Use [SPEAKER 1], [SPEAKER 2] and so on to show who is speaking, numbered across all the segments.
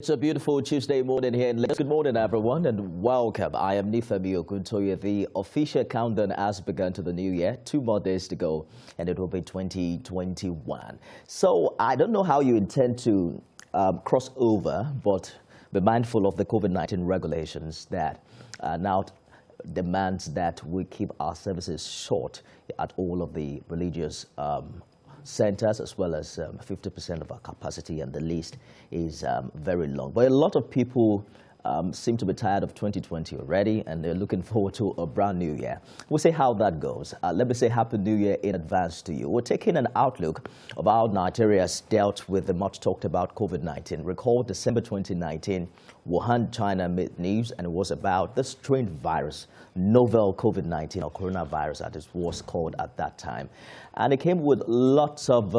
[SPEAKER 1] It's a beautiful Tuesday morning here in Lagos. Good morning, everyone, and welcome. I am Nifemi Oguntoye. The official countdown has begun to the new year. 2 more days to go, and it will be 2021. So I don't know how you intend to cross over, but be mindful of the COVID-19 regulations that now demands that we keep our services short at all of the religious centers, as well as 50% of our capacity, and the list is very long. But a lot of people seem to be tired of 2020 already, and they're looking forward to a brand new year. We'll see how that goes. Let me say Happy New Year in advance to you. We're taking an outlook of how Nigeria has dealt with the much talked about COVID-19. Recall December 2019, Wuhan, China made news, and it was about the strange virus, novel COVID-19 or coronavirus as it was called at that time. And it came with lots of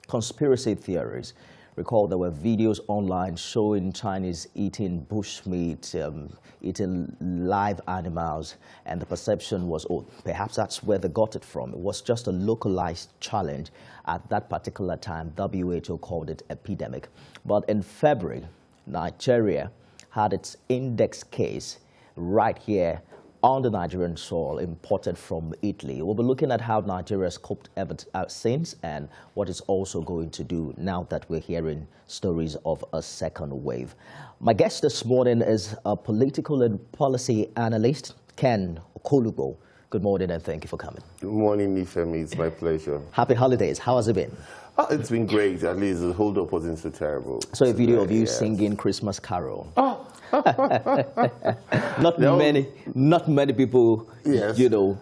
[SPEAKER 1] conspiracy theories. Recall there were videos online showing Chinese eating bushmeat, eating live animals, and the perception was, oh, perhaps that's where they got it from. It was just a localized challenge at that particular time. WHO called it epidemic. But in February, Nigeria had its index case right here on the Nigerian soil, imported from Italy. We'll be looking at how Nigeria has coped ever since and what it's also going to do now that we're hearing stories of a second wave. My guest this morning is a political and policy analyst, Ken Okolubo. Good morning and thank you for coming.
[SPEAKER 2] Good morning, Nifemi. It's my pleasure.
[SPEAKER 1] Happy holidays. How has it been?
[SPEAKER 2] Oh, it's been great. At least the hold-up wasn't so terrible.
[SPEAKER 1] So a video of you singing Christmas Carol.
[SPEAKER 2] Oh.
[SPEAKER 1] Not many people, you know.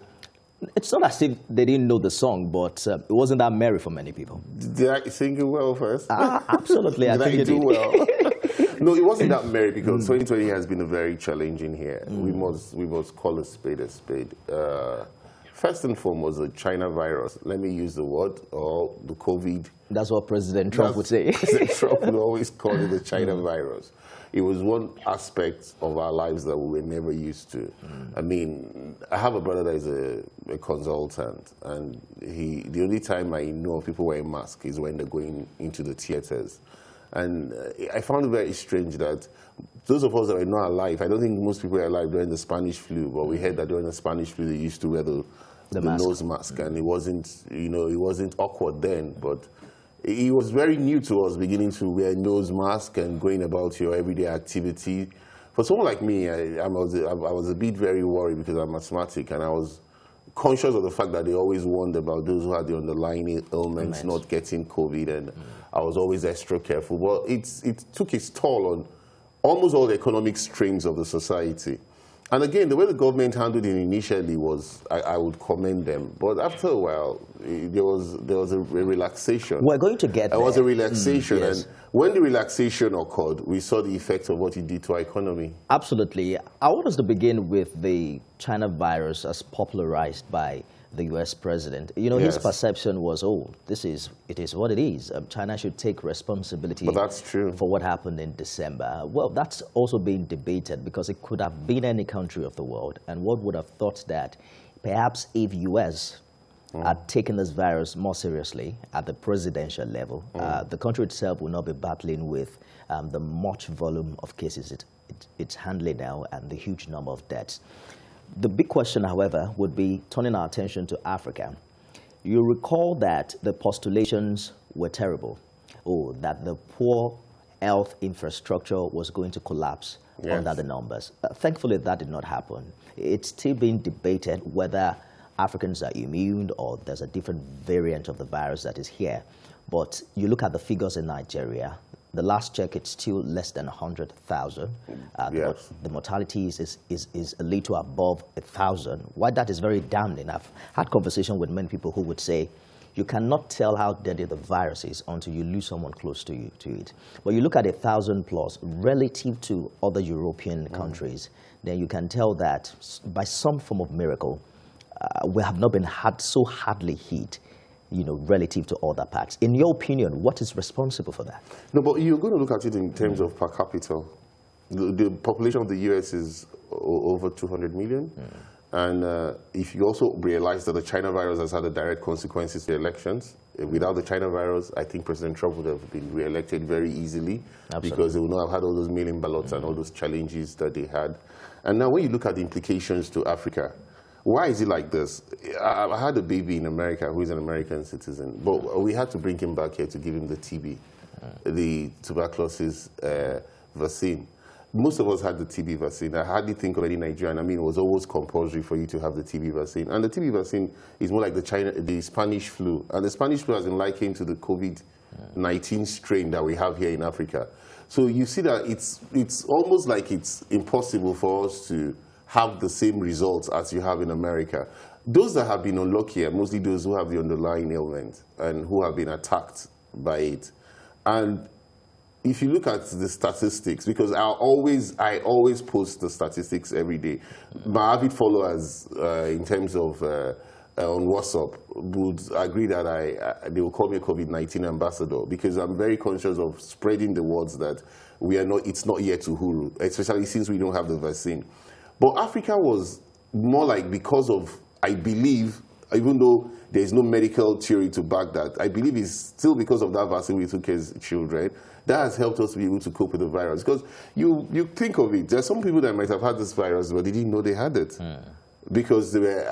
[SPEAKER 1] It's not as if they didn't know the song, but it wasn't that merry for many people.
[SPEAKER 2] Did I sing it well first?
[SPEAKER 1] Absolutely.
[SPEAKER 2] Did I do well? No, it wasn't that merry because 2020 has been a very challenging year. We must call a spade a spade. First and foremost, the China virus, let me use the word, or the COVID.
[SPEAKER 1] That's what President Trump would say.
[SPEAKER 2] President Trump would always call it the China virus. It was one aspect of our lives that we were never used to. I mean, I have a brother that is a consultant, and the only time I know of people wearing masks is when they're going into the theaters. And I found it very strange that those of us that were not alive, I don't think most people were alive during the Spanish flu, but we heard that during the Spanish flu they used to wear the nose mask, and it wasn't, it wasn't awkward then, but it was very new to us beginning to wear nose mask and going about your everyday activity. For someone like me, I was a bit very worried because I'm asthmatic, and I was conscious of the fact that they always warned about those who had the underlying ailments not getting COVID, and I was always extra careful. But it took its toll on almost all the economic streams of the society. And again, the way the government handled it initially was, I would commend them. But after a while, there was a relaxation.
[SPEAKER 1] We're going to get there.
[SPEAKER 2] There was a relaxation.
[SPEAKER 1] Yes.
[SPEAKER 2] And when the relaxation occurred, we saw the effect of what it did to our economy.
[SPEAKER 1] Absolutely. I want us to begin with the China virus as popularized by the U.S. president. His perception was, it is what it is. China should take responsibility
[SPEAKER 2] but that's true.
[SPEAKER 1] For what happened in December. Well, that's also being debated because it could have been any country of the world. And one would have thought that perhaps if U.S. had taken this virus more seriously at the presidential level, the country itself will not be battling with the much volume of cases it's handling now and the huge number of deaths. The big question, however, would be turning our attention to Africa. You recall that the postulations were terrible, that the poor health infrastructure was going to collapse under the numbers. Thankfully, that did not happen. It's still being debated whether Africans are immune or there's a different variant of the virus that is here. But you look at the figures in Nigeria, the last check, it's still less than 100,000. The mortality is a little above 1,000. Why that is very damning. I've had conversation with many people who would say, you cannot tell how deadly the virus is until you lose someone close to it. But you look at 1,000 plus relative to other European countries, then you can tell that by some form of miracle, we have not been so hardly hit, relative to other parts. In your opinion, what is responsible for that?
[SPEAKER 2] No, but you're going to look at it in terms of per capita. The population of the U.S. is over 200 million. And if you also realize that the China virus has had a direct consequences to elections, without the China virus, I think President Trump would have been re-elected very easily. Absolutely. Because they would not have had all those mail-in ballots and all those challenges that they had. And now when you look at the implications to Africa, why is it like this? I had a baby in America who is an American citizen, but we had to bring him back here to give him the TB, the tuberculosis vaccine. Most of us had the TB vaccine. I hardly think of any Nigerian. I mean, it was always compulsory for you to have the TB vaccine. And the TB vaccine is more like the Spanish flu. And the Spanish flu has been likened to the COVID-19 strain that we have here in Africa. So you see that it's almost like it's impossible for us to have the same results as you have in America. Those that have been unlucky are mostly those who have the underlying ailment and who have been attacked by it. And if you look at the statistics, because I always post the statistics every day. My avid followers, in terms of on WhatsApp, would agree that they will call me a COVID-19 ambassador, because I'm very conscious of spreading the words that it's not yet Uhuru, especially since we don't have the vaccine. But Africa was more like, because of, I believe, even though there is no medical theory to back that, I believe it's still because of that vaccine we took as children that has helped us be able to cope with the virus. Because you think of it, there are some people that might have had this virus, but they didn't know they had it. Because they were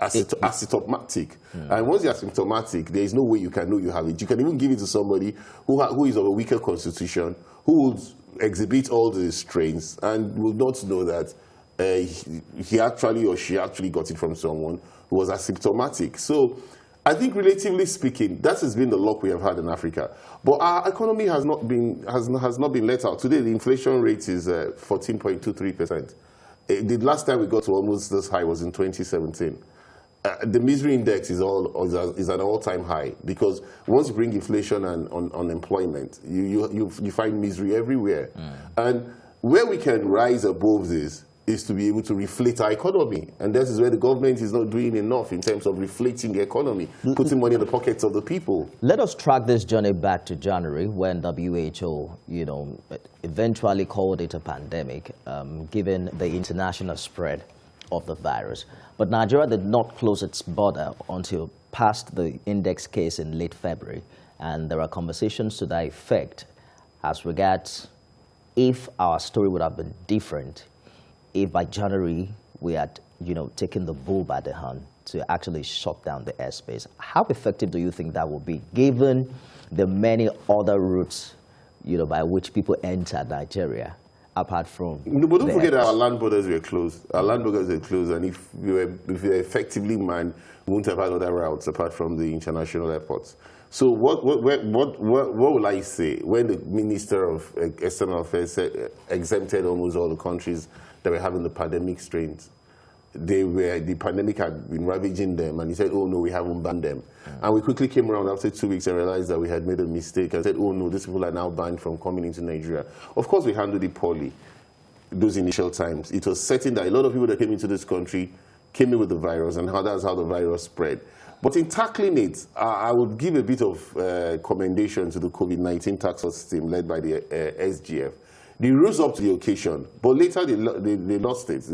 [SPEAKER 2] asymptomatic. And once you're asymptomatic, there is no way you can know you have it. You can even give it to somebody who is of a weaker constitution, who would exhibit all the strains and will not know that he actually or she actually got it from someone who was asymptomatic. So I think, relatively speaking, that has been the luck we have had in Africa. But our economy has not been let out. Today, the inflation rate is 14.23%. The last time we got to almost this high was in 2017. The misery index is an all-time high, because once you bring inflation and unemployment, you find misery everywhere. And where we can rise above this is to be able to reflate our economy. And this is where the government is not doing enough in terms of reflating the economy, putting money in the pockets of the people.
[SPEAKER 1] Let us track this journey back to January, when WHO, eventually called it a pandemic, given the international spread of the virus. But Nigeria did not close its border until past the index case in late February. And there are conversations to that effect as regards if our story would have been different if by January we had, taken the bull by the horn to actually shut down the airspace. How effective do you think that will be, given the many other routes, by which people enter Nigeria, apart from?
[SPEAKER 2] But don't forget that our land borders were closed. Our land borders were closed, and if we were effectively manned, we wouldn't have had other routes apart from the international airports. So what will I say when the Minister of External Affairs exempted almost all the countries that were having the pandemic strains? The pandemic had been ravaging them, and he said, oh no, we haven't banned them. And we quickly came around after 2 weeks and realized that we had made a mistake and said, oh no, these people are now banned from coming into Nigeria. Of course, we handled it poorly those initial times. It was certain that a lot of people that came into this country came in with the virus, and that's how the virus spread. But in tackling it, I would give a bit of commendation to the COVID-19 task force team led by the SGF. They rose up to the occasion, but later they lost it.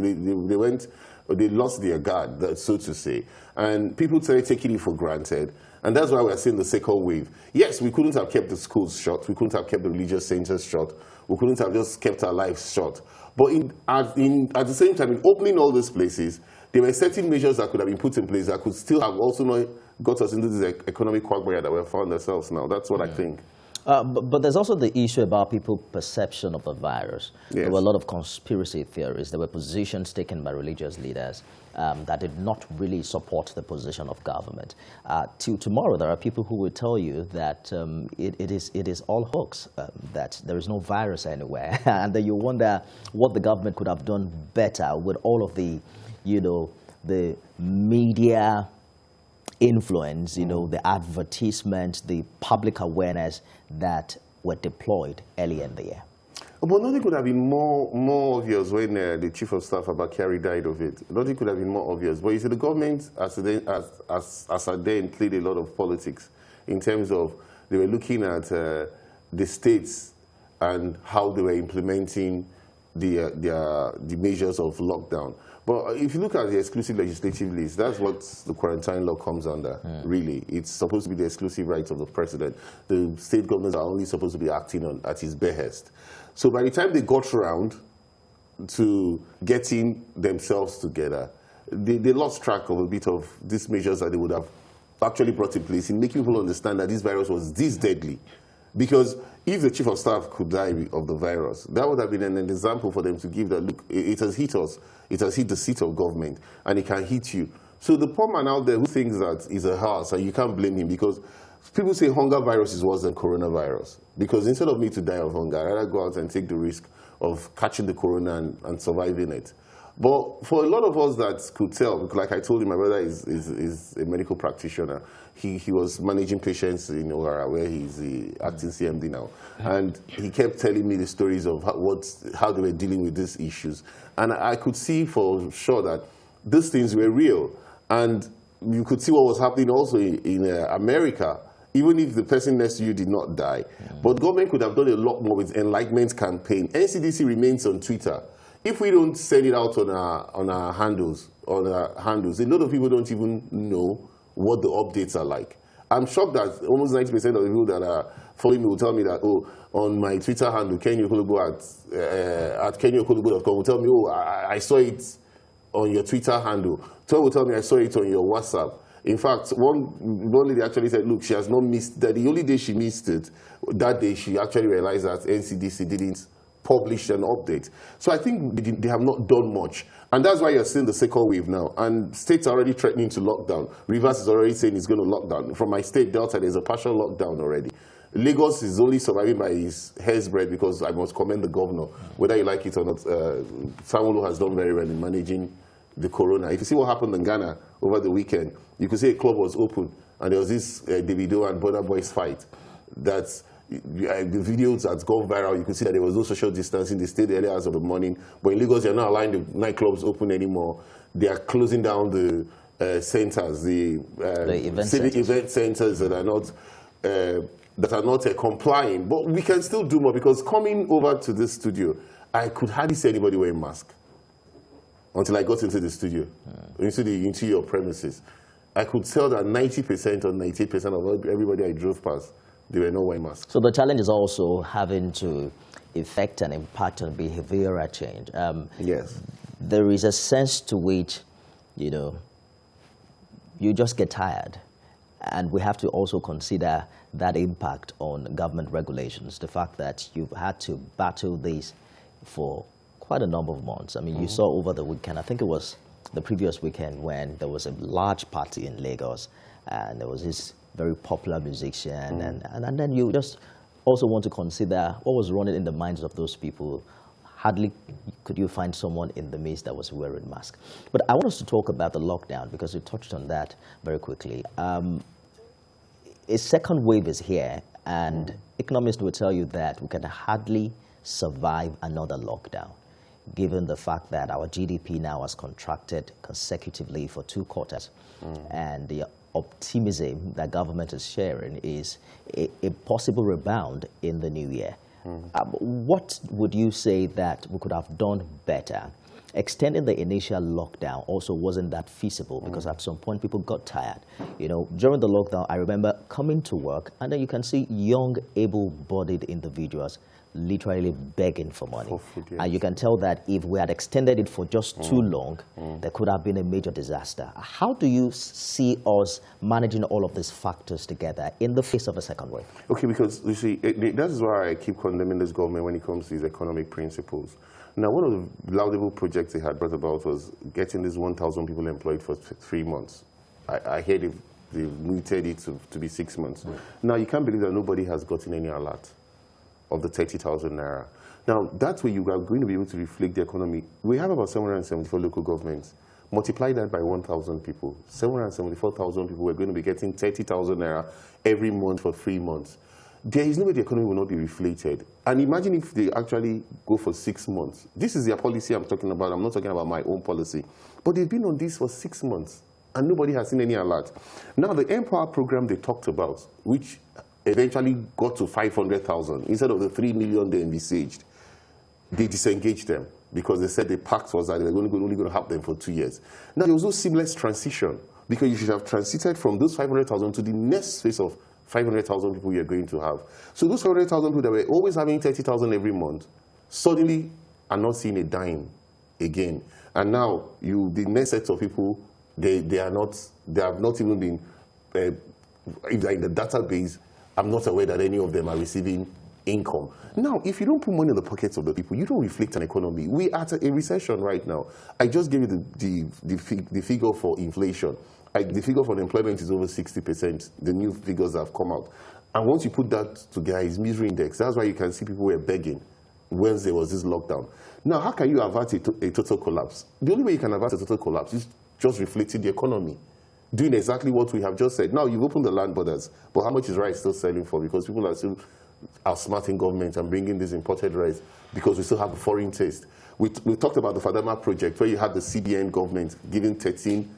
[SPEAKER 2] They lost their guard, so to say. And people started taking it for granted. And that's why we're seeing the second wave. Yes, we couldn't have kept the schools shut. We couldn't have kept the religious centers shut. We couldn't have just kept our lives shut. But at the same time, in opening all these places, there were certain measures that could have been put in place that could still have also not got us into this economic quagmire that we have found ourselves now. That's what I think.
[SPEAKER 1] But there's also the issue about people's perception of the virus. Yes. There were a lot of conspiracy theories. There were positions taken by religious leaders that did not really support the position of government. Till tomorrow, there are people who will tell you that it is all hoax, that there is no virus anywhere. And then you wonder what the government could have done better with all of the, the media influence, the advertisement, the public awareness that were deployed early in the year.
[SPEAKER 2] But nothing could have been more obvious when the Chief of Staff, Abakari, died of it. Nothing could have been more obvious. But you see, the government, as at then, played a lot of politics in terms of they were looking at the states and how they were implementing the measures of lockdown. But if you look at the exclusive legislative list, that's what the quarantine law comes under, really. It's supposed to be the exclusive rights of the president. The state governors are only supposed to be acting at his behest. So by the time they got around to getting themselves together, they lost track of a bit of these measures that they would have actually brought in place in making people understand that this virus was this deadly. Because if the chief of staff could die of the virus, that would have been an example for them to give that, look, it has hit us, it has hit the seat of government, and it can hit you. So the poor man out there who thinks that is a house, and you can't blame him, because people say hunger virus is worse than coronavirus. Because instead of me to die of hunger, I'd rather go out and take the risk of catching the corona and surviving it. But for a lot of us that could tell, because like I told you, my brother is a medical practitioner. He was managing patients in O'Hara, where he's the acting CMD now. And he kept telling me the stories of how they were dealing with these issues. And I could see for sure that these things were real. And you could see what was happening also in America, even if the person next to you did not die. But government could have done a lot more with enlightenment campaign. NCDC remains on Twitter. If we don't send it out on our handles, a lot of people don't even know what the updates are like. I'm shocked that almost 90% of the people that are following me will tell me that, oh, on my Twitter handle, Kenny Okolobo at kennyokolobo.com will tell me, oh, I saw it on your Twitter handle. Tom will tell me I saw it on your WhatsApp. In fact, one lady actually said, look, she has not missed that. The only day she missed it, that day she actually realized that NCDC didn't publish an update. So I think they have not done much. And that's why you're seeing the second wave now. And states are already threatening to lock down. Rivers is already saying it's going to lock down. From my state, Delta, there's a partial lockdown already. Lagos is only surviving by his hair's breadth, because I must commend the governor, whether you like it or not. Sanwo-Olu has done very well in managing the corona. If you see what happened in Ghana over the weekend, you could see a club was open, and there was this Davido and Burna Boy's fight. That's the videos that's gone viral. You could see that there was no social distancing. They stayed early hours of the morning. But in Lagos, they're not allowing the nightclubs open anymore. They are closing down the centers, the event centers that are not complying. But we can still do more, because coming over to this studio, I could hardly see anybody wearing a mask until I got into the studio, into your premises. I could tell that 90% or 98% of everybody I drove past, they were not wearing masks.
[SPEAKER 1] So the challenge is also having to effect an impact on behavioral change.
[SPEAKER 2] Yes.
[SPEAKER 1] There is a sense to which, you just get tired. And we have to also consider that impact on government regulations, the fact that you've had to battle this for quite a number of months. I mean, you saw over the weekend, I think it was the previous weekend, when there was a large party in Lagos, and there was this very popular musician, and then you just also want to consider what was running in the minds of those people. Hardly could you find someone in the midst that was wearing a mask. But I want us to talk about the lockdown, because you touched on that very quickly. A second wave is here, and economists will tell you that we can hardly survive another lockdown, given the fact that our GDP now has contracted consecutively for 2 quarters, and the optimism that government is sharing is a possible rebound in the new year. What would you say that we could have done better? Extending the initial lockdown also wasn't that feasible, because at some point people got tired. During the lockdown, I remember coming to work, and then you can see young, able-bodied individuals literally begging for money. For food, yes. And you can tell that if we had extended it for just too long, there could have been a major disaster. How do you see us managing all of these factors together in the face of a second wave? Okay,
[SPEAKER 2] because you see, that is why I keep condemning this government when it comes to these economic principles. Now, one of the laudable projects they had brought about was getting these 1,000 people employed for 3 months. I heard they muted it to be 6 months. Now, you can't believe that nobody has gotten any alert of the 30,000 naira. Now, that way you are going to be able to reflect the economy. We have about 774 local governments. Multiply that by 1,000 people. 774,000 people are going to be getting 30,000 naira every month for 3 months. There is no way the economy will not be reflated. And imagine if they actually go for 6 months. This is their policy I'm talking about. I'm not talking about my own policy. But they've been on this for 6 months, and nobody has seen any alert. Now, the Empower program they talked about, which eventually got to 500,000 instead of the 3 million they envisaged, they disengaged them because they said the pact was that they were only going to have them for 2 years. Now, there was no seamless transition because you should have transited from those 500,000 to the next phase of 500,000 people you're going to have. So those 500,000 people that were always having 30,000 every month suddenly are not seeing a dime again. And now the next set of people, they have not even been, if they're in the database, I'm not aware that any of them are receiving income. Now, if you don't put money in the pockets of the people, you don't reflect an economy. We are at a recession right now. I just gave you the figure for inflation. The figure for unemployment is over 60%, the new figures that have come out. And once you put that together, it's misery index. That's why you can see people were begging when there was this lockdown. Now, how can you avert a total collapse? The only way you can avert a total collapse is just reflecting the economy, doing exactly what we have just said. Now, you've opened the land borders, but how much is rice still selling for? Because people are still outsmarting government and bringing this imported rice because we still have a foreign taste. We talked about the Fadama project where you had the CBN government giving 13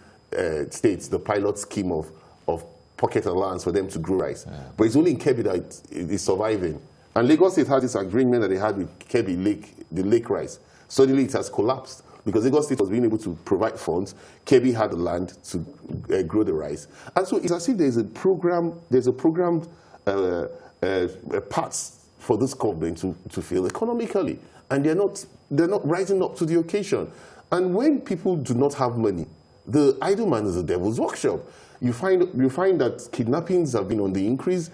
[SPEAKER 2] states the pilot scheme of pocket allowance for them to grow rice. Yeah. But it's only in Kebbi that it is surviving. And Lagos State had this agreement that they had with Kebbi Lake, the lake rice. Suddenly it has collapsed because Lagos State was being able to provide funds. Kebbi had the land to grow the rice. And so it's as if there's a programmed parts for this government to fail economically. And they're not rising up to the occasion. And when people do not have money, the idle man is a devil's workshop. You find that kidnappings have been on the increase,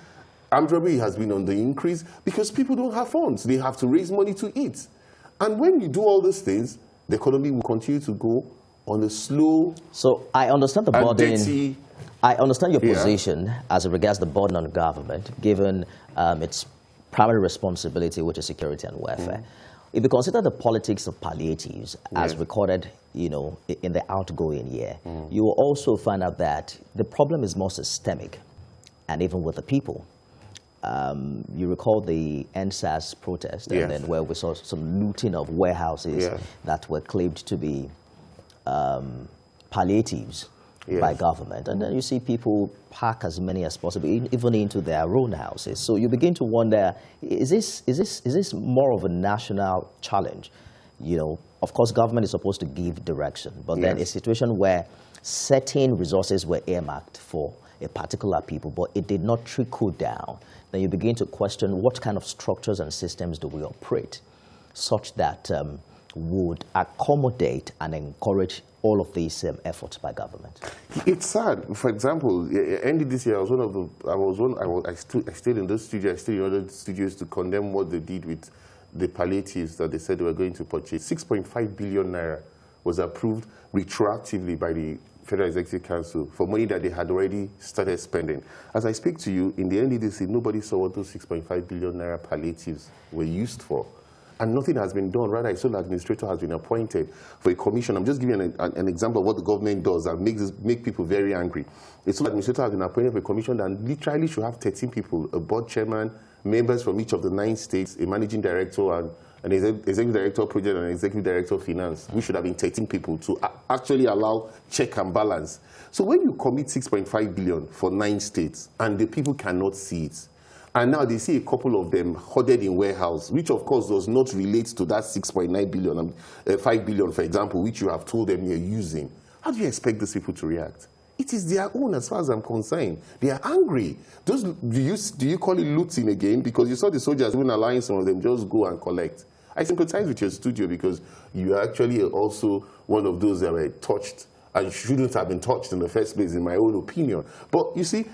[SPEAKER 2] armed robbery has been on the increase because people don't have funds. They have to raise money to eat. And when you do all these things, the economy will continue to go on a slow.
[SPEAKER 1] So I understand the burden. I understand your position as it regards the burden on the government, given its primary responsibility, which is security and welfare. If you consider the politics of palliatives as recorded, in the outgoing year, you will also find out that the problem is more systemic, and even with the people. You recall the NSAS protest, and then where we saw some looting of warehouses that were claimed to be palliatives by government, and then you see people pack as many as possible, even into their own houses. So you begin to wonder: is this more of a national challenge? Of course, government is supposed to give direction, but then a situation where certain resources were earmarked for a particular people, but it did not trickle down. Then you begin to question what kind of structures and systems do we operate, such that would accommodate and encourage all of these efforts by government.
[SPEAKER 2] It's sad. For example, ended this year, I stayed in this studio, I stayed in other studios to condemn what they did with the palliatives that they said they were going to purchase. 6.5 billion naira was approved retroactively by the Federal Executive Council for money that they had already started spending. As I speak to you, in the NDDC, nobody saw what those 6.5 billion naira palliatives were used for. And nothing has been done. Rather, a sole administrator has been appointed for a commission. I'm just giving an example of what the government does that make people very angry. A sole administrator has been appointed for a commission that literally should have 13 people, a board chairman, members from each of the 9 states, a managing director, and an executive director of project and an executive director of finance. We should have been 13 people to actually allow check and balance. So when you commit 6.5 billion for 9 states and the people cannot see it, and now they see a couple of them hoarded in warehouse, which of course does not relate to that 6.9 billion, 5 billion, for example, which you have told them you're using. How do you expect these people to react? It is their own, as far as I'm concerned. They are angry. Do you call it looting again? Because you saw the soldiers even allowing some of them just go and collect. I sympathize with your studio because you are actually also one of those that were touched and shouldn't have been touched in the first place, in my own opinion. But you see,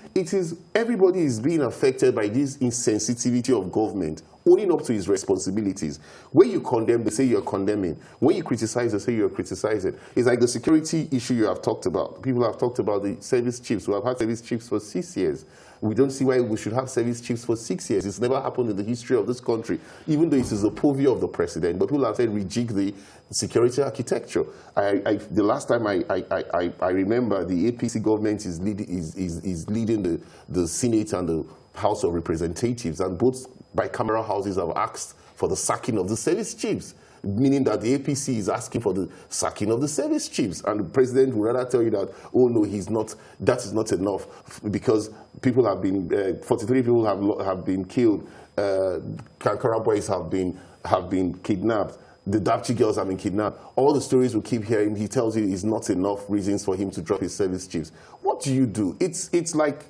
[SPEAKER 2] everybody is being affected by this insensitivity of government, owning up to his responsibilities. When you condemn, they say you're condemning. When you criticize, they say you're criticizing. It's like the security issue you have talked about. People have talked about the service chiefs. We have had service chiefs for 6 years. We don't see why we should have service chiefs for 6 years. It's never happened in the history of this country, even though it is the purview of the president. But people have said rejig the security architecture. The last time I remember, the APC government is leading the Senate and the House of Representatives, and both bicameral houses have asked for the sacking of the service chiefs, meaning that the APC is asking for the sacking of the service chiefs. And the president would rather tell you that, oh no, that is not enough, because people have been, 43 people have been killed Kankara boys have been kidnapped. The Dapchi girls have been kidnapped. All the stories we keep hearing, he tells you is not enough reasons for him to drop his service chiefs. What do you do? It's like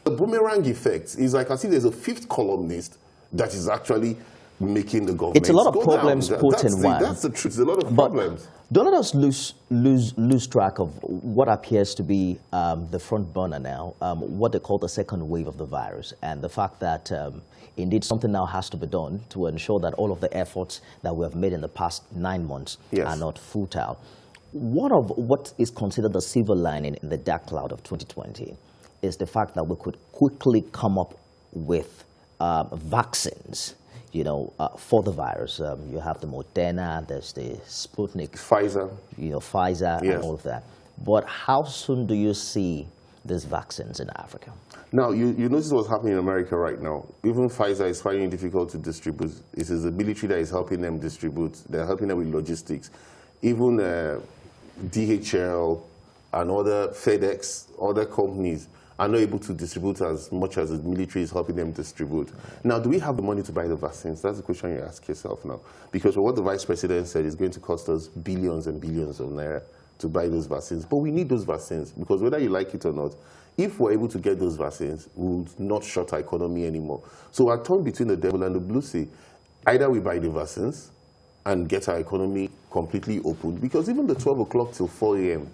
[SPEAKER 2] a boomerang effect. It's like as if there's a fifth columnist that is actually making the government.
[SPEAKER 1] It's a lot of problems put in one.
[SPEAKER 2] That's the truth. It's a lot of problems.
[SPEAKER 1] Don't let us lose track of what appears to be the front burner now, what they call the second wave of the virus, and the fact that indeed something now has to be done to ensure that all of the efforts that we have made in the past 9 months are not futile. One of what is considered the silver lining in the dark cloud of 2020 is the fact that we could quickly come up with vaccines, for the virus. You have the Moderna, there's the Sputnik,
[SPEAKER 2] Pfizer,
[SPEAKER 1] Pfizer, and all of that. But how soon do you see these vaccines in Africa?
[SPEAKER 2] Now, you notice what's happening in America right now. Even Pfizer is finding it difficult to distribute. It is the military that is helping them distribute. They're helping them with logistics. Even DHL and other FedEx, other companies are not able to distribute as much as the military is helping them distribute. Now, do we have the money to buy the vaccines? That's the question you ask yourself now. Because what the vice president said is going to cost us billions and billions of naira to buy those vaccines. But we need those vaccines because whether you like it or not, if we're able to get those vaccines, we will not shut our economy anymore. So we're torn between the devil and the blue sea. Either we buy the vaccines and get our economy completely open, because even the 12 o'clock till 4 a.m.,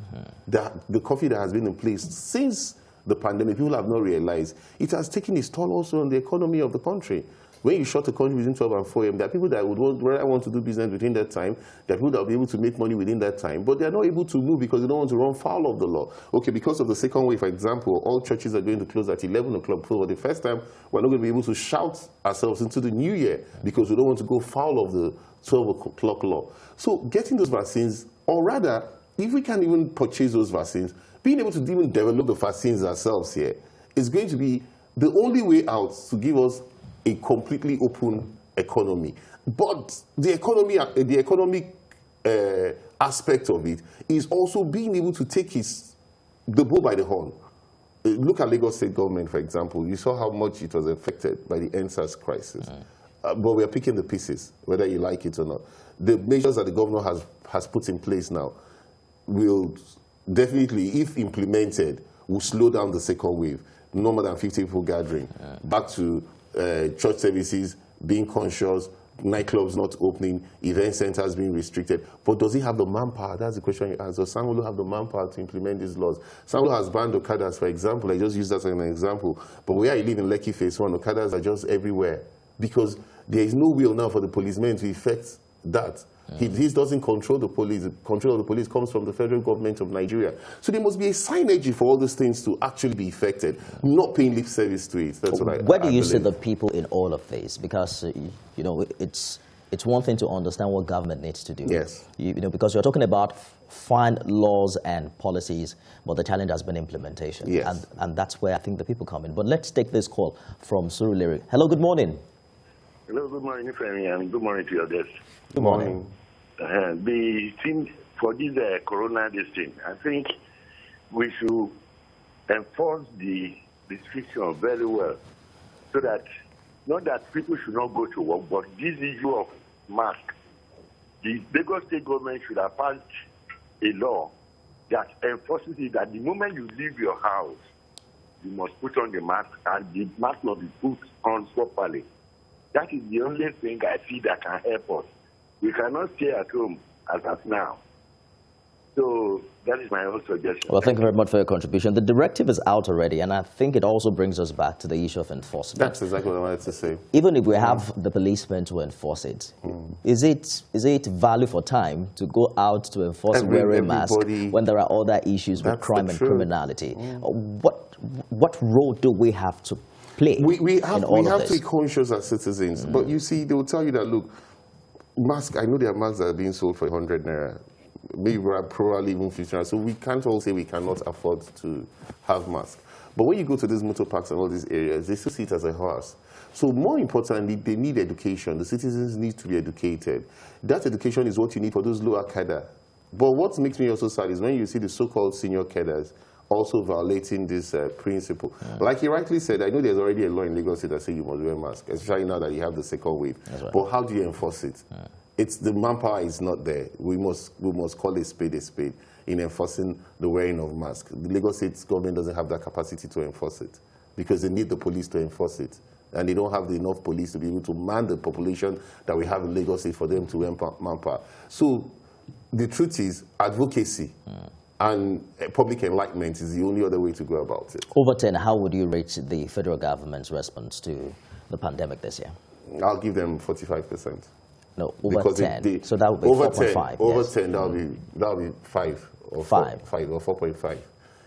[SPEAKER 2] the coffee that has been in place since the pandemic, people have not realized, it has taken its toll also on the economy of the country. When you shut the country between 12 and 4 a.m., there are people that would want to do business within that time. There are people that will be able to make money within that time, but they are not able to move because they don't want to run foul of the law. Okay, because of the second wave, for example, all churches are going to close at 11 o'clock. For the first time, we're not going to be able to shout ourselves into the new year because we don't want to go foul of the 12 o'clock law. So getting those vaccines, or rather, if we can't even purchase those vaccines, being able to even develop the vaccines ourselves here is going to be the only way out to give us a completely open economy. But the economic aspect of it is also being able to take the bull by the horn. Look at Lagos State government, for example. You saw how much it was affected by the NSAS crisis. But we are picking the pieces, whether you like it or not. The measures that the governor has put in place now will definitely, if implemented, will slow down the second wave. No more than 50 people gathering. Back to church services being conscious, nightclubs not opening, event centers being restricted. But does he have the manpower? That's the question you ask. Does Sanwo-Olu have the manpower to implement these laws? Sanwo-Olu has banned Okadas, for example. I just used that as an example. But where I live in Lekki Phase 1, Okadas are just everywhere because there is no will now for the policemen to effect that. He doesn't control the police. The control of the police comes from the federal government of Nigeria. So there must be a synergy for all these things to actually be effected, not paying lip service to it. That's what
[SPEAKER 1] Where do you see the people in all of this? Because, it's one thing to understand what government needs to do.
[SPEAKER 2] Yes.
[SPEAKER 1] Because you're talking about fine laws and policies, but the challenge has been implementation.
[SPEAKER 2] Yes.
[SPEAKER 1] And that's where I think the people come in. But let's take this call from Surulere. Hello, good morning.
[SPEAKER 3] Hello, good morning, Ifemi, and good morning to your guests.
[SPEAKER 1] Good morning.
[SPEAKER 3] The thing for this corona thing, I think we should enforce the restriction very well so that, not that people should not go to work, but this issue of mask, the Lagos State government should have passed a law that enforces it, that the moment you leave your house, you must put on the mask, and the mask must be put on properly. That is the only thing I see that can help us. We cannot stay at home as of now. So that is my own suggestion.
[SPEAKER 1] Well, thank you very much for your contribution. The directive is out already, and I think it also brings us back to the issue of enforcement.
[SPEAKER 2] That's exactly what I wanted to say.
[SPEAKER 1] Even if we have the policemen to enforce it, is it value for time to go out to enforce wearing masks when there are other issues with crime and criminality? What role do we have to play?
[SPEAKER 2] We have
[SPEAKER 1] to
[SPEAKER 2] be conscious as citizens. But you see, they will tell you that, look, masks, I know there are masks that are being sold for 100 naira. Maybe probably even 50 naira. So we can't all say we cannot afford to have masks. But when you go to these motor parks and all these areas, they still see it as a horse. So more importantly, they need education. The citizens need to be educated. That education is what you need for those lower cadre. But what makes me also sad is when you see the so-called senior cadres also violating this principle. Like he rightly said, I know there's already a law in Lagos State that says you must wear a mask, especially now that you have the second wave.
[SPEAKER 1] Right.
[SPEAKER 2] But how do you enforce it? It's the manpower is not there. We must call a spade in enforcing the wearing of masks. The Lagos State government doesn't have that capacity to enforce it because they need the police to enforce it. And they don't have enough police to be able to man the population that we have in Lagos State for them to wear manpower. So the truth is advocacy and public enlightenment is the only other way to go about it.
[SPEAKER 1] Over 10, how would you rate the federal government's response to the pandemic this year?
[SPEAKER 2] I'll give them 45%.
[SPEAKER 1] No, over
[SPEAKER 2] because
[SPEAKER 1] 10. So that would be
[SPEAKER 2] over
[SPEAKER 1] 4.5.
[SPEAKER 2] Over
[SPEAKER 1] yes.
[SPEAKER 2] 10, that'll be 5 or
[SPEAKER 1] 5
[SPEAKER 2] or 4.5.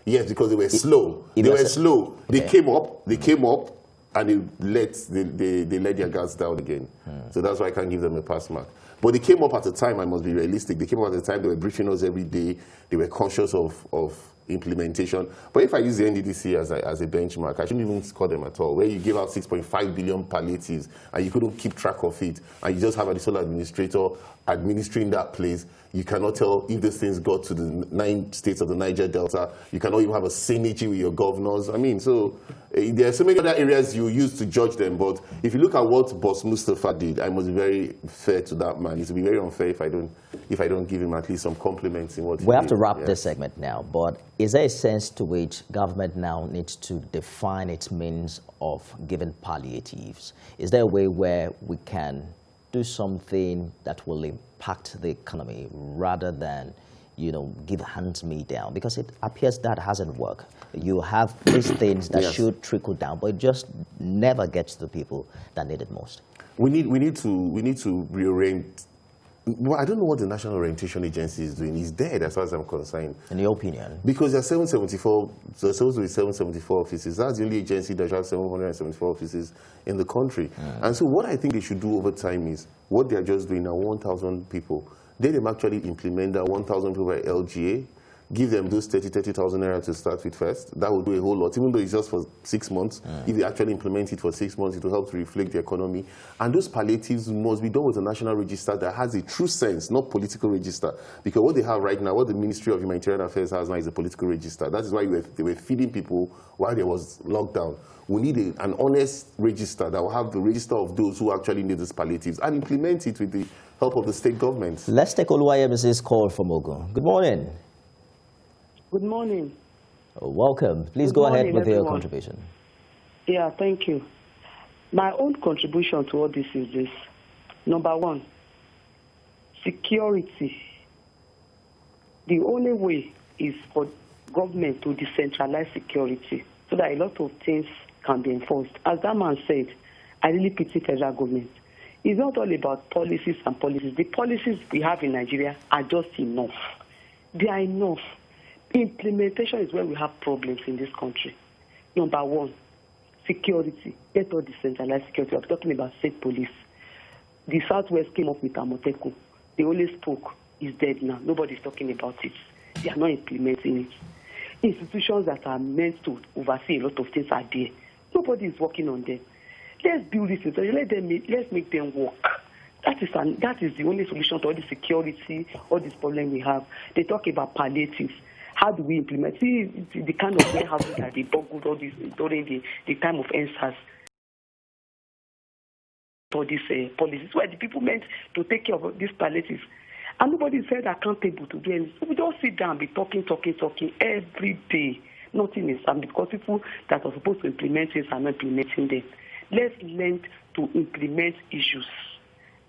[SPEAKER 2] Yes, because they were slow. They were slow.
[SPEAKER 1] Okay.
[SPEAKER 2] They came up, and they let their guards down again. So that's why I can't give them a pass mark. But they came up at a time, I must be realistic. They came up at a time they were briefing us every day. They were conscious of implementation. But if I use the NDDC as a benchmark, I shouldn't even score them at all. Where you give out 6.5 billion palliatives and you couldn't keep track of it, and you just have a additional administrator administering that place, you cannot tell if these things got to the 9 states of the Niger Delta. You cannot even have a synergy with your governors. I mean, so there are so many other areas you use to judge them. But if you look at what Boss Mustafa did, I must be very fair to that man. It would be very unfair if I don't give him at least some compliments in what he did.
[SPEAKER 1] We have to wrap this segment now, but is there a sense to which government now needs to define its means of giving palliatives? Is there a way where we can do something that will impact the economy rather than, give hands-me-down? Because it appears that hasn't worked. You have these things that should trickle down, but it just never gets to the people that need it most.
[SPEAKER 2] We need to rearrange. Well, I don't know what the National Orientation Agency is doing. It's dead as far as I'm concerned.
[SPEAKER 1] In your opinion? Because
[SPEAKER 2] there are 774, there's supposed to be 774 offices. That's the only agency that has 774 offices in the country. And so what I think they should do over time is, what they're just doing now, 1,000 people, let them actually implement that 1,000 people by LGA, give them those 30,000 naira to start with first. That will do a whole lot, even though it's just for 6 months. If they actually implement it for 6 months, it will help to reflect the economy. And those palliatives must be done with a national register that has a true sense, not political register. Because what they have right now, what the Ministry of Humanitarian Affairs has now is a political register. That is why they were feeding people while there was lockdown. We need an honest register that will have the register of those who actually need these palliatives and implement it with the help of the state government.
[SPEAKER 1] Let's take Oluwayemi's call from Ogun. Good morning.
[SPEAKER 4] Good morning.
[SPEAKER 1] Welcome. Please go ahead with your contribution.
[SPEAKER 4] Yeah, thank you. My own contribution to all this is this. Number 1, security. The only way is for government to decentralize security so that a lot of things can be enforced. As that man said, I really pity federal government. It's not all about policies and policies. The policies we have in Nigeria are just enough. They are enough. Implementation is where we have problems in this country. Number 1, security. Let us decentralize security. I'm talking about state police. The Southwest came up with Amoteco. They only spoke. It's dead now. Nobody's talking about it. They are not implementing it. Institutions that are meant to oversee a lot of things are there. Nobody is working on them. Let's build this. Let's make them work. That is the only solution to all the security, all this problem we have. They talk about palliatives. How do we implement? See the kind of warehouses that they boggled all this during the time of NSAS. For these policies, where the people meant to take care of these palliatives. And nobody is held accountable to do anything. We don't sit down and be talking every day. Nothing is done because people that are supposed to implement things are not implementing them. Let's learn to implement issues.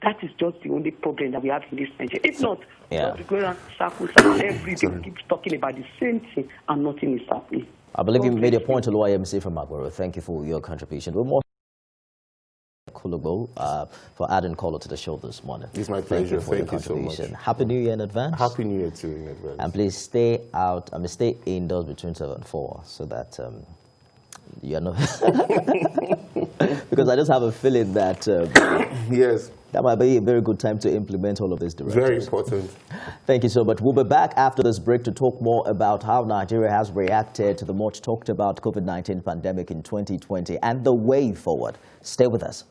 [SPEAKER 4] That is just the only problem that we have in this Nigeria. If not, we go around circles every day, we keep talking about the same thing and nothing is happening.
[SPEAKER 1] I believe you made a point to Oluwayemi from Agboro. Thank you for your contribution. We're more for adding color to the show this morning.
[SPEAKER 2] It's my pleasure. Thank you so much.
[SPEAKER 1] Happy New Year in advance.
[SPEAKER 2] Happy New Year to you in advance.
[SPEAKER 1] And please stay indoors between 7 and 4 so that you're not. Because I just have a feeling that
[SPEAKER 2] yes,
[SPEAKER 1] that might be a very good time to implement all of this directions.
[SPEAKER 2] Very important.
[SPEAKER 1] Thank you so much. We'll be back after this break to talk more about how Nigeria has reacted to the much talked about COVID-19 pandemic in 2020 and the way forward. Stay with us.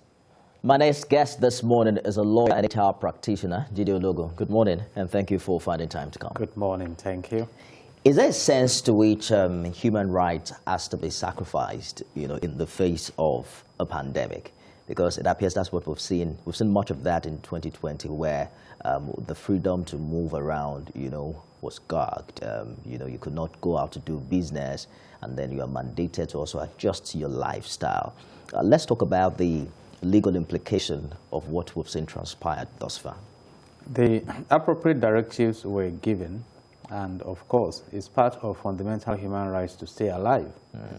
[SPEAKER 1] My next guest this morning is a lawyer and HR practitioner, Jide Ologo. Good morning, and thank you for finding time to come.
[SPEAKER 5] Good morning. Thank you.
[SPEAKER 1] Is there a sense to which human rights has to be sacrificed, in the face of a pandemic? Because it appears that's what we've seen. We've seen much of that in 2020, where the freedom to move around, was gagged. You could not go out to do business, and then you are mandated to also adjust your lifestyle. Let's talk about the legal implication of what we've seen transpired thus far.
[SPEAKER 5] The appropriate directives were given, and of course, it's part of fundamental human rights to stay alive.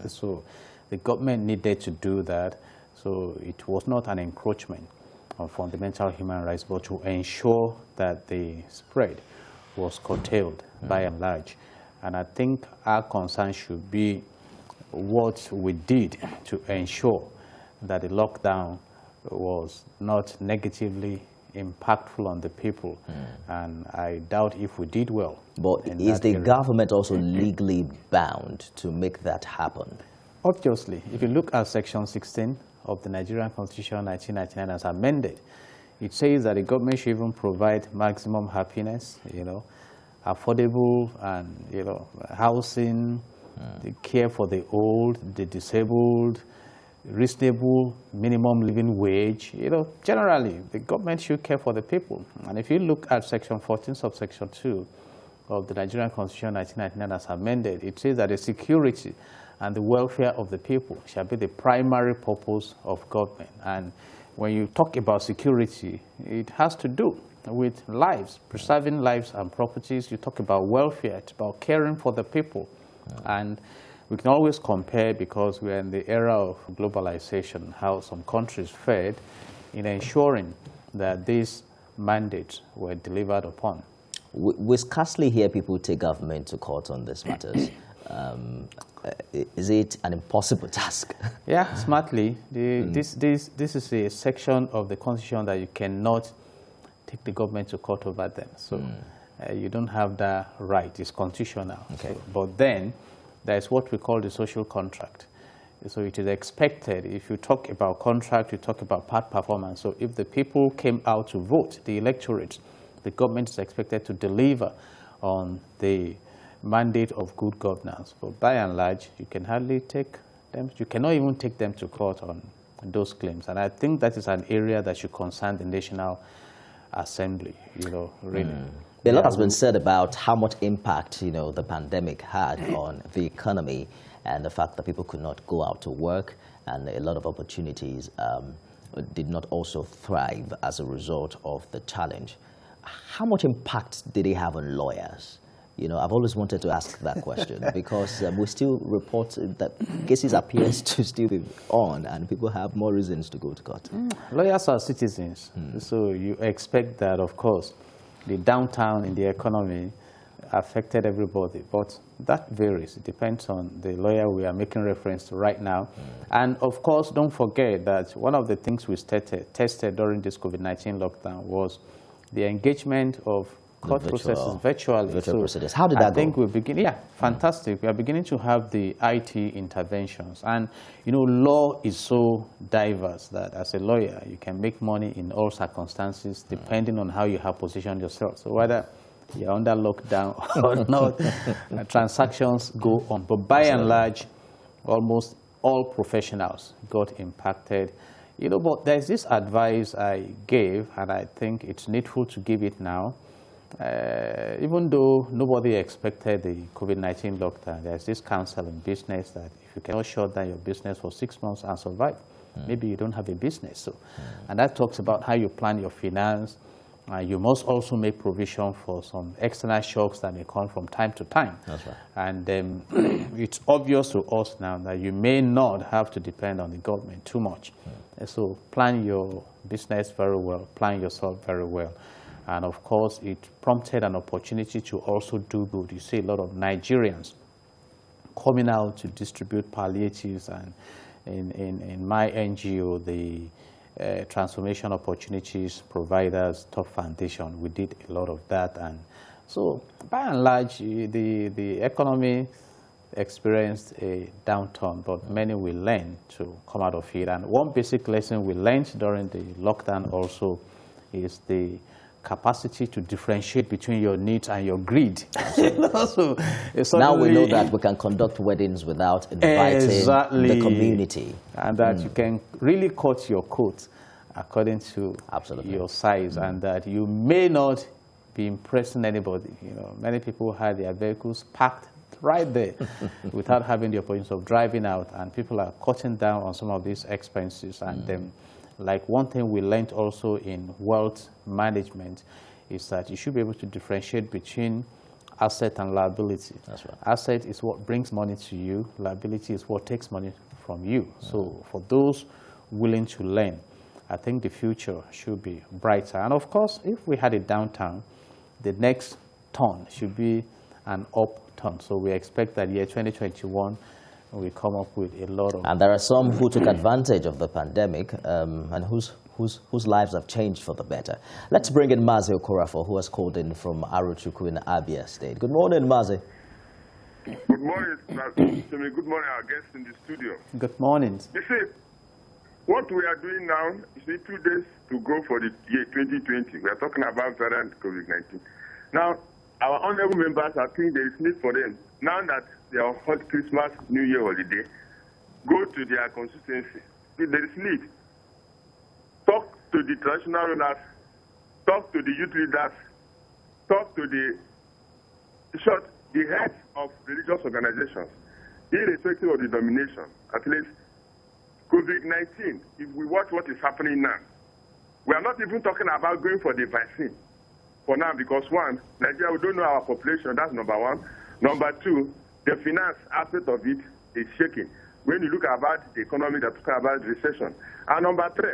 [SPEAKER 5] So the government needed to do that. So it was not an encroachment on fundamental human rights, but to ensure that the spread was curtailed by and large. And I think our concern should be what we did to ensure that the lockdown was not negatively impactful on the people. And I doubt if we did well.
[SPEAKER 1] But is the government also legally bound to make that happen?
[SPEAKER 5] Obviously, if you look at Section 16 of the Nigerian Constitution 1999 as amended, it says that the government should even provide maximum happiness, affordable and, housing, the care for the old, the disabled, reasonable minimum living wage. Generally, the government should care for the people. And if you look at Section 14, subsection 2 of the Nigerian Constitution 1999 as amended, it says that the security and the welfare of the people shall be the primary purpose of government. And when you talk about security, it has to do with lives, preserving lives and properties. You talk about welfare, it's about caring for the people. And we can always compare, because we're in the era of globalization, how some countries fared in ensuring that these mandates were delivered upon.
[SPEAKER 1] We scarcely hear people take government to court on these matters. Is it an impossible task?
[SPEAKER 5] Yeah, smartly. This is a section of the Constitution that you cannot take the government to court over them. So you don't have that right. It's constitutional.
[SPEAKER 1] Okay.
[SPEAKER 5] But then there's what we call the social contract. So it is expected, if you talk about contract, you talk about part performance. So if the people came out to vote, the electorate, the government is expected to deliver on the mandate of good governance. But by and large, you can hardly take them, you cannot even take them to court on those claims. And I think that is an area that should concern the National Assembly, really.
[SPEAKER 1] A lot has been said about how much impact, the pandemic had on the economy, and the fact that people could not go out to work, and a lot of opportunities did not also thrive as a result of the challenge. How much impact did it have on lawyers? I've always wanted to ask that question because we still report that cases appears to still be on, and people have more reasons to go to court.
[SPEAKER 5] Lawyers are citizens, so you expect that, of course, the downturn in the economy affected everybody, but that varies. It depends on the lawyer we are making reference to right now. And of course, don't forget that one of the things we tested during this COVID-19 lockdown was the engagement of court processes virtually.
[SPEAKER 1] Virtual procedures. How did that go?
[SPEAKER 5] I think we're beginning, fantastic. We are beginning to have the IT interventions. And, law is so diverse that as a lawyer, you can make money in all circumstances depending on how you have positioned yourself. So whether you're under lockdown or not, transactions go on. But by and large, almost all professionals got impacted. But there's this advice I gave, and I think it's needful to give it now. Even though nobody expected the COVID-19 lockdown, there's this counsel in business that if you cannot shut down your business for 6 months and survive, maybe you don't have a business. So, and that talks about how you plan your finance. You must also make provision for some external shocks that may come from time to time.
[SPEAKER 1] That's right.
[SPEAKER 5] And it's obvious to us now that you may not have to depend on the government too much. So plan your business very well, plan yourself very well. And of course, it prompted an opportunity to also do good. You see a lot of Nigerians coming out to distribute palliatives, and in my NGO, the Transformation Opportunities Providers Top Foundation, we did a lot of that. And so by and large, the economy experienced a downturn, but many will learn to come out of it. And one basic lesson we learned during the lockdown also is the capacity to differentiate between your needs and your greed. So
[SPEAKER 1] now we know that we can conduct weddings without inviting the community.
[SPEAKER 5] And that you can really cut your coat according to your size, and that you may not be impressing anybody. You know, many people had their vehicles parked right there without having the opportunity of driving out, and people are cutting down on some of these expenses. And like one thing we learned also in wealth management is that you should be able to differentiate between asset and liability.
[SPEAKER 1] That's right.
[SPEAKER 5] Asset is what brings money to you. Liability is what takes money from you. So for those willing to learn, I think the future should be brighter. And of course, if we had a downturn, the next turn should be an upturn. So we expect that year 2021 we come up with a lot of...
[SPEAKER 1] And there are some who took advantage of the pandemic and whose lives have changed for the better. Let's bring in Mazi Okorafor, who has called in from Arochukwu in Abia State. Good morning, Mazi.
[SPEAKER 6] Good morning, Sir. Good morning, our guests in the studio.
[SPEAKER 5] Good morning.
[SPEAKER 6] You see, what we are doing now is 2 days to go for the year 2020. We are talking about variant COVID-19. Now, our honorable members, I think there is need for them, now that they are on Christmas, New Year holiday, go to their constituency. There is need. Talk to the traditional rulers, talk to the youth leaders, talk to the heads of religious organizations, irrespective of the denomination. At least COVID-19, if we watch what is happening now, we are not even talking about going for the vaccine for now, because one, Nigeria, we don't know our population, that's number one. Number two, the finance aspect of it is shaking. When you look about the economy, they're talking about recession. And number three,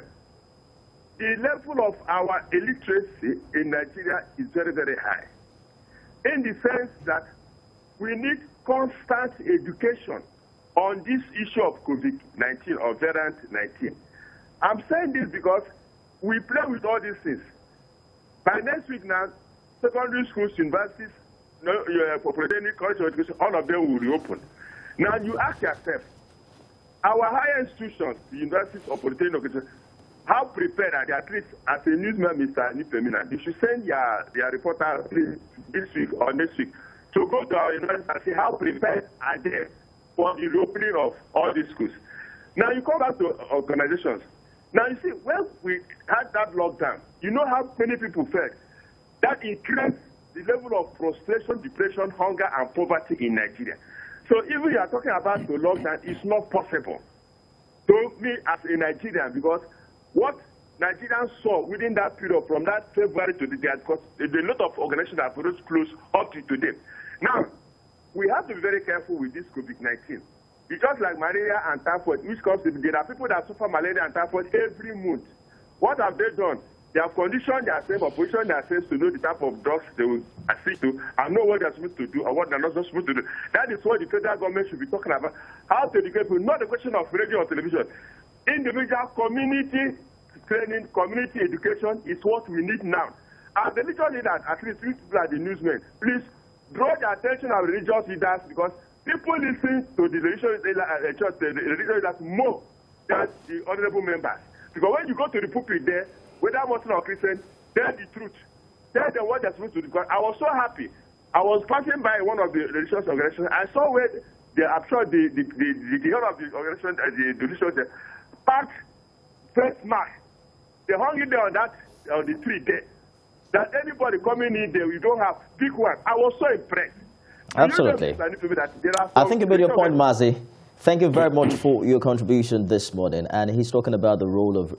[SPEAKER 6] the level of our illiteracy in Nigeria is very, very high, in the sense that we need constant education on this issue of COVID-19 or variant 19. I'm saying this because we play with all these things. By next week now, secondary schools, universities, polytechnic, college of education, all of them will reopen. Now you ask yourself, our higher institutions, the universities or polytechnic education, how prepared are they? At least as a newsman, Mr. Nifemina, you should send their reporter this week or next week to go to our university and see how prepared are they for the reopening of all these schools. Now you come back to organizations. Now you see, when we had that lockdown, you know how many people felt. That increased the level of frustration, depression, hunger, and poverty in Nigeria. So even you are talking about the lockdown, it's not possible to me as a Nigerian, because what Nigerians saw within that period from that February to the day, because a lot of organizations have closed up to today. Now, we have to be very careful with this COVID-19. It's just like malaria and typhoid, which comes to there are people that suffer malaria and typhoid every month. What have they done? They have conditioned themselves or positioned themselves to know the type of drugs they will assist to and know what they're supposed to do and what they're not supposed to do. That is what the federal government should be talking about. How to educate people, not a question of radio or television. Individual community training, community education is what we need now. As the religious leaders, at least we people are the newsmen, please draw the attention of religious leaders, because people listen to the religious leaders more than the honorable members. Because when you go to the pulpit there, whether Muslim or Christian, tell the truth. Tell them what they're supposed to do. Because I was so happy. I was passing by one of the religious organizations. I saw where I'm sure the head of the organization, the religious, packed face mask. They hung it there on the tree there. That anybody coming in there, we don't have big one. I was so impressed.
[SPEAKER 1] Absolutely. I think you made your point, Mazi. Thank you very much for your contribution this morning. And he's talking about the role of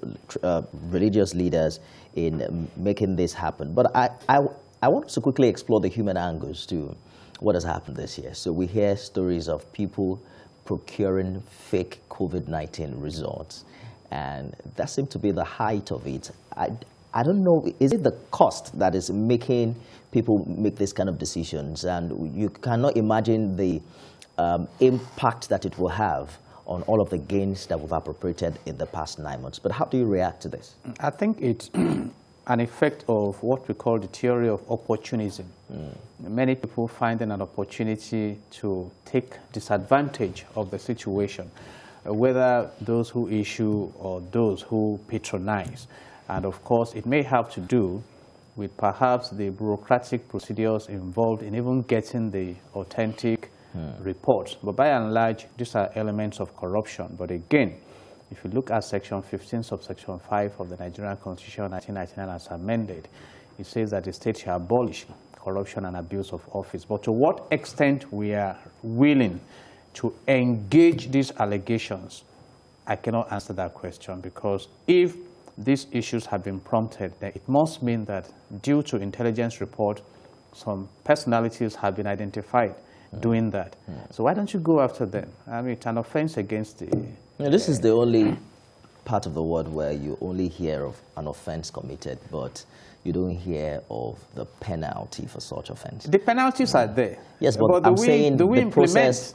[SPEAKER 1] religious leaders in making this happen. But I want to quickly explore the human angles to what has happened this year. So we hear stories of people procuring fake COVID-19 results. And that seemed to be the height of it. I don't know, is it the cost that is making people make this kind of decisions? And you cannot imagine the impact that it will have on all of the gains that we've appropriated in the past 9 months. But how do you react to this?
[SPEAKER 5] I think it's an effect of what we call the theory of opportunism. Many people finding an opportunity to take disadvantage of the situation, whether those who issue or those who patronize. And of course, it may have to do with perhaps the bureaucratic procedures involved in even getting the authentic reports. But by and large, these are elements of corruption. But again, if you look at Section 15, subsection 5 of the Nigerian Constitution 1999 as amended, it says that the state shall abolish corruption and abuse of office. But to what extent we are willing to engage these allegations, I cannot answer that question, because if these issues have been prompted, then it must mean that due to intelligence report, some personalities have been identified doing that. So why don't you go after them? I mean, it's an offense against the...
[SPEAKER 1] This is the only part of the world where you only hear of an offense committed, but you don't hear of the penalty for such offense.
[SPEAKER 5] The penalties are there.
[SPEAKER 1] Yes, but I'm saying the process...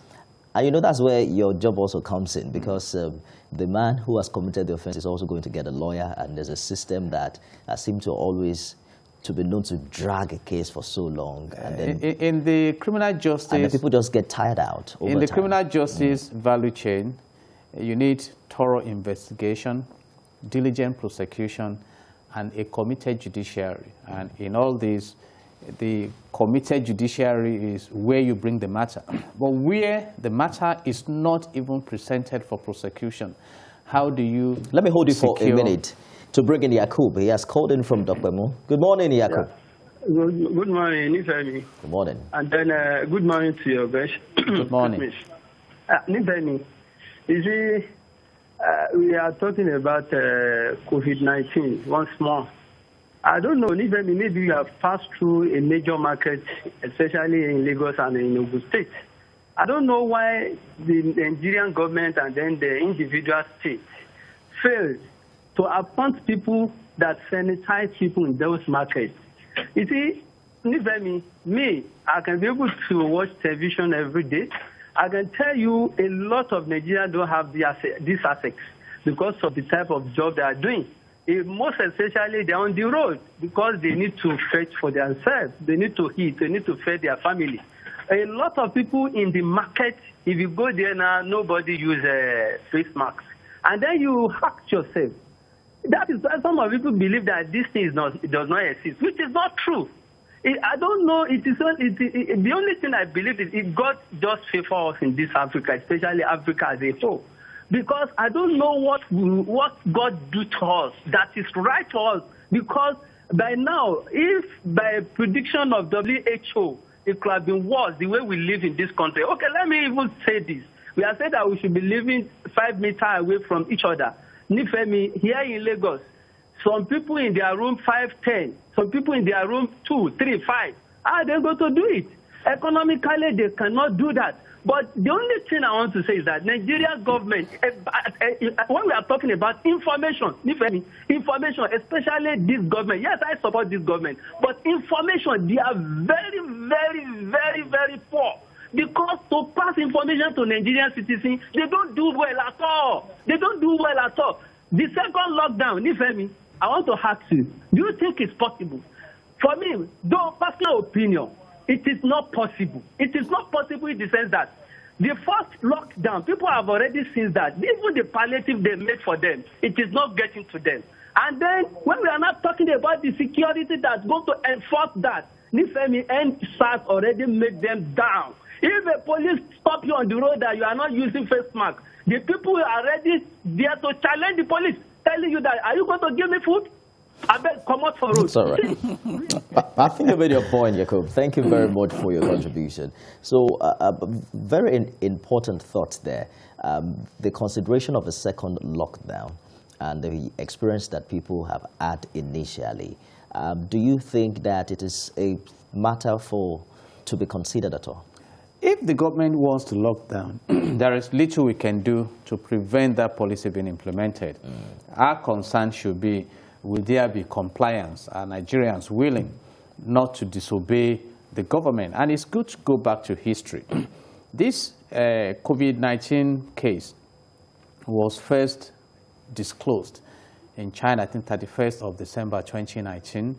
[SPEAKER 1] And you know, that's where your job also comes in, because the man who has committed the offense is also going to get a lawyer, and there's a system that seems to always to be known to drag a case for so long. And then,
[SPEAKER 5] in the criminal justice...
[SPEAKER 1] And then people just get tired out over
[SPEAKER 5] In the
[SPEAKER 1] time.
[SPEAKER 5] criminal justice value chain, you need thorough investigation, diligent prosecution, and a committed judiciary. And in all these, the committed judiciary is where you bring the matter. But where the matter is not even presented for prosecution, how do you...
[SPEAKER 1] Let me hold you for a minute to bring in Yakub. He has called in from Dr. Mo. Good morning, Yakub.
[SPEAKER 7] Yeah. Good morning, Nifemi.
[SPEAKER 1] Good morning.
[SPEAKER 7] And then good morning to your guest.
[SPEAKER 5] Good morning.
[SPEAKER 7] Nifemi, you see, we are talking about COVID-19 once more. I don't know, Nifemi, maybe you have passed through a major market, especially in Lagos and in Ogun State. I don't know why the Nigerian government and then the individual states failed to appoint people that sanitize people in those markets. You see, Nifemi, me, I can be able to watch television every day. I can tell you a lot of Nigerians don't have these assets because of the type of job they are doing. Most especially, they're on the road because they need to fetch for themselves. They need to eat. They need to feed their family. A lot of people in the market, if you go there now, nobody use face masks. And then you ask yourself, that is why some of people believe that this thing does not exist, which is not true. I don't know. The only thing I believe is God just favors us in this Africa, especially Africa as a whole. Because I don't know what God do to us that is right to us. Because by now, if by prediction of WHO, it could have been worse the way we live in this country. Okay, let me even say this. We have said that we should be living 5 meters away from each other. Nifemi, here in Lagos, some people in their room 5'10", some people in their room 2, 3, 5. How are they going to do it? Economically, they cannot do that. But the only thing I want to say is that Nigerian government, when we are talking about information, information, especially this government, yes, I support this government, but information, they are very, very, very, very poor. Because to pass information to Nigerian citizens, they don't do well at all. They don't do well at all. The second lockdown, Nifemi, I want to ask you, do you think it's possible? For me, though personal opinion, it is not possible. It is not possible in the sense that the first lockdown, people have already seen that. Even the palliative they made for them, it is not getting to them. And then when we are not talking about the security that's going to enforce that, Nifemi and SARS already made them down. If a police stop you on the road that you are not using face mask, the people are ready there to challenge the police, telling you that, are you going to give me food? I bet come out for road.
[SPEAKER 1] It's all right. I think you made your point, Jacob. Thank you very much for your contribution. So, very important thoughts there. The consideration of a second lockdown and the experience that people have had initially. Do you think that it is a matter to be considered at all?
[SPEAKER 5] If the government wants to lock down, there is little we can do to prevent that policy being implemented. Our concern should be, will there be compliance? Are Nigerians willing not to disobey the government? And it's good to go back to history. This COVID-19 case was first disclosed in China, I think 31st of December 2019.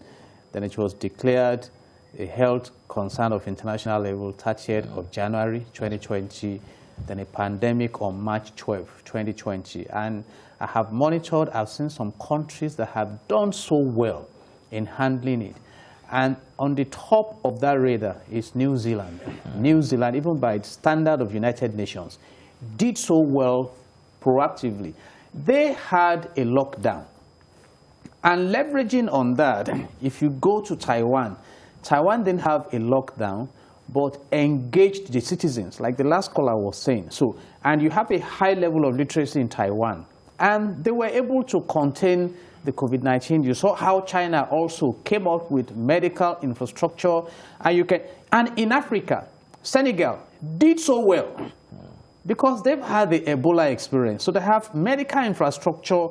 [SPEAKER 5] Then it was declared a health concern of international level 30th of January 2020, then a pandemic on March 12, 2020. And I have monitored, I've seen some countries that have done so well in handling it. And on the top of that radar is New Zealand. New Zealand, even by the standard of United Nations, did so well proactively. They had a lockdown. And leveraging on that, if you go to Taiwan, Taiwan didn't have a lockdown, but engaged the citizens, like the last caller was saying. So, and you have a high level of literacy in Taiwan. And they were able to contain the COVID-19. You saw how China also came up with medical infrastructure. And in Africa, Senegal did so well because they've had the Ebola experience. So they have medical infrastructure,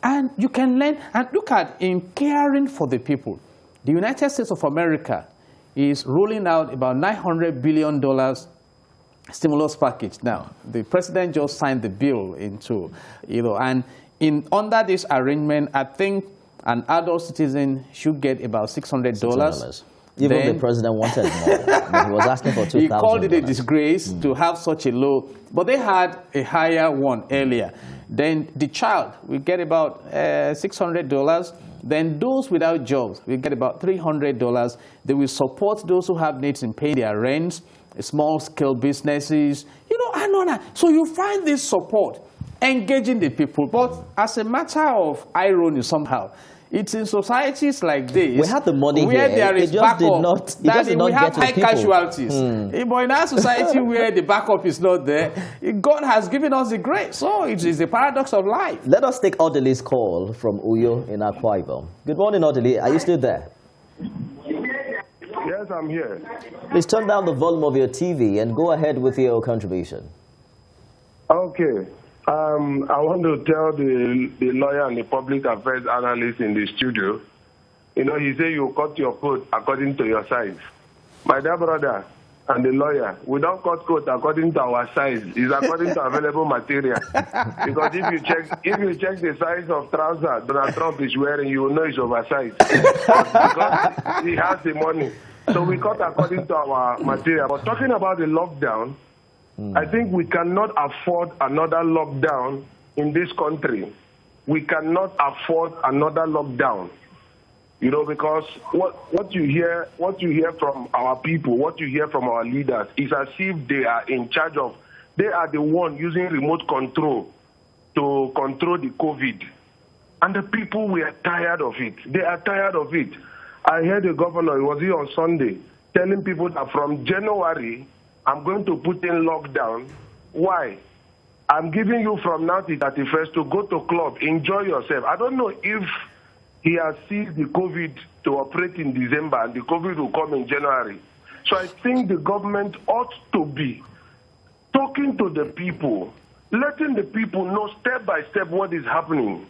[SPEAKER 5] and you can learn. And look at in caring for the people. The United States of America is rolling out about $900 billion stimulus package now. The president just signed the bill into, and under this arrangement, I think an adult citizen should get about $600.
[SPEAKER 1] Even the president wanted more. I mean, he was asking for $2,000.
[SPEAKER 5] He called it a disgrace to have such a low, but they had a higher one earlier. Then the child will get about $600. Then those without jobs will get about $300. They will support those who have needs in paying their rents, small-scale businesses, and on that. So you find this support engaging the people. But as a matter of irony somehow, it's in societies like this
[SPEAKER 1] we have the money
[SPEAKER 5] where
[SPEAKER 1] here.
[SPEAKER 5] there is backup. We have high casualties. But in our society where the backup is not there, God has given us the grace. So it is the paradox of life.
[SPEAKER 1] Let us take Odele's call from Uyo in Akwa Ibom. Good morning, Odele. Are you still there?
[SPEAKER 6] Yes, I'm here.
[SPEAKER 1] Please turn down the volume of your TV and go ahead with your contribution.
[SPEAKER 6] Okay. I want to tell the lawyer and the public affairs analyst in the studio, he said you cut your coat according to your size. My dear brother and the lawyer, we don't cut coat according to our size. It's according to available material. Because if you check the size of trousers Donald Trump is wearing, you will know it's oversized. Because he has the money. So we cut according to our material. But talking about the lockdown, I think we cannot afford another lockdown in this country. We cannot afford another lockdown. Because what you hear from our people, what you hear from our leaders is as if they are in charge of, they are the one using remote control to control the COVID. And the people, we are tired of it. They are tired of it. I heard the governor, he was here on Sunday, telling people that from January, I'm going to put in lockdown. Why? I'm giving you from now to 31st to go to club, enjoy yourself. I don't know if he has seized the COVID to operate in December and the COVID will come in January. So I think the government ought to be talking to the people, letting the people know step by step what is happening.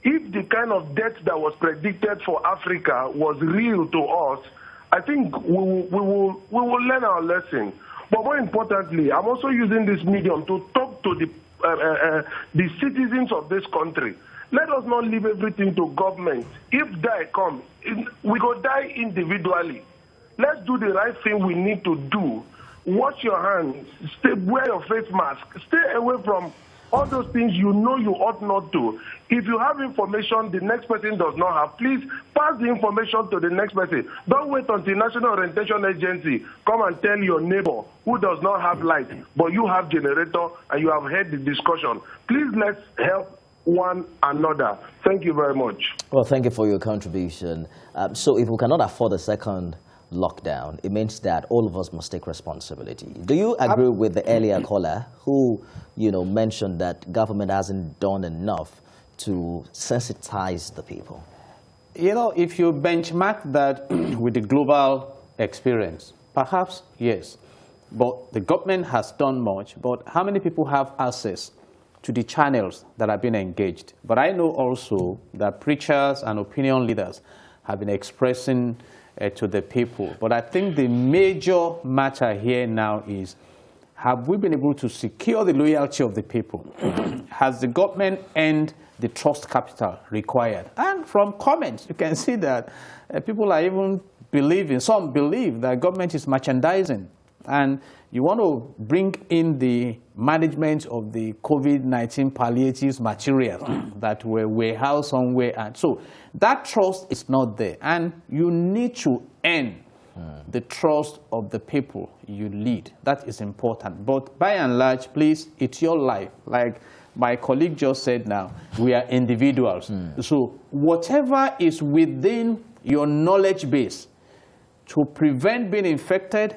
[SPEAKER 6] If the kind of death that was predicted for Africa was real to us, I think we will learn our lesson. But more importantly, I'm also using this medium to talk to the citizens of this country. Let us not leave everything to government. If die come, we go die individually. Let's do the right thing we need to do. Wash your hands, wear your face mask, stay away from all those things you know you ought not to. If you have information the next person does not have, please pass the information to the next person. Don't wait until National Orientation Agency come and tell your neighbor who does not have light, but you have generator and you have heard the discussion. Please let's help one another. Thank you very much.
[SPEAKER 1] Well, thank you for your contribution. So if we cannot afford a second lockdown, it means that all of us must take responsibility. Do you agree with the earlier caller who, mentioned that government hasn't done enough to sensitize the people?
[SPEAKER 5] If you benchmark that with the global experience, perhaps yes. But the government has done much, but how many people have access to the channels that have been engaged? But I know also that preachers and opinion leaders have been expressing to the people. But I think the major matter here now is, have we been able to secure the loyalty of the people? Has the government earned the trust capital required? And from comments, you can see that people are even believing, some believe that government is merchandising and you want to bring in the management of the COVID-19 palliatives materials that were warehoused somewhere. And so that trust is not there. And you need to earn the trust of the people you lead. That is important. But by and large, please, it's your life. Like my colleague just said now, we are individuals. So whatever is within your knowledge base to prevent being infected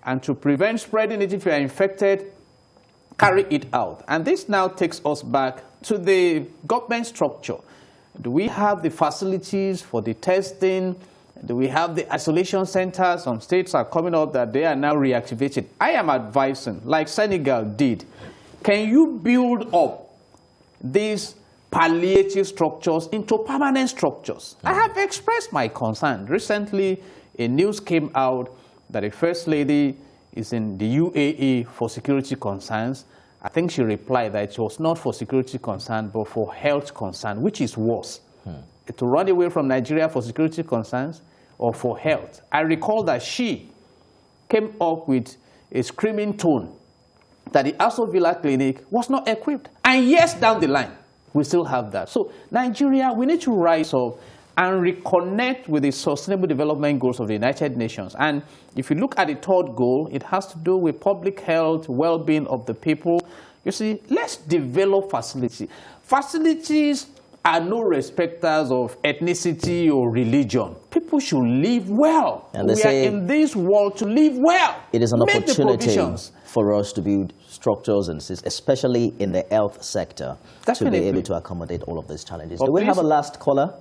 [SPEAKER 5] and to prevent spreading it if you are infected, carry it out. And this now takes us back to the government structure. Do we have the facilities for the testing? Do we have the isolation centers? Some states are coming up that they are now reactivated. I am advising, like Senegal did, can you build up these palliative structures into permanent structures? I have expressed my concern. Recently, a news came out that a first lady is in the UAE for security concerns. I think she replied that it was not for security concern, but for health concern, which is worse. To run away from Nigeria for security concerns or for health. I recall that she came up with a screaming tone that the Aso Villa Clinic was not equipped. And years down the line, we still have that. So Nigeria, we need to rise up and reconnect with the Sustainable Development Goals of the United Nations. And if you look at the third goal, it has to do with public health, well-being of the people. You see, let's develop facilities. Facilities are no respecters of ethnicity or religion. People should live well.
[SPEAKER 1] And they
[SPEAKER 5] we are in this world to live well.
[SPEAKER 1] It is an
[SPEAKER 5] Make
[SPEAKER 1] opportunity for us to build structures and systems, especially in the health sector,
[SPEAKER 5] Definitely.
[SPEAKER 1] to be able to accommodate all of these challenges.
[SPEAKER 5] But
[SPEAKER 1] Do we
[SPEAKER 5] please,
[SPEAKER 1] have a last caller?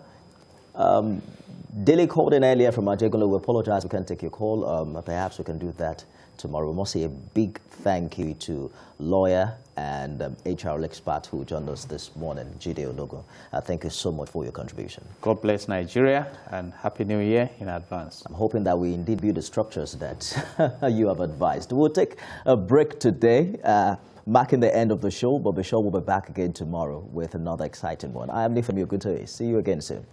[SPEAKER 1] Daily called in earlier from Ajegolo. We apologize, we can't take your call. Perhaps we can do that tomorrow. We must say a big thank you to lawyer and HR expert who joined us this morning, Jide Ologo. Thank you so much for your contribution.
[SPEAKER 5] God bless Nigeria and Happy New Year in advance.
[SPEAKER 1] I'm hoping that we indeed build the structures that you have advised. We'll take a break today, marking the end of the show, but be sure we'll be back again tomorrow with another exciting one. I am Nifemi Oguntoye. See you again soon.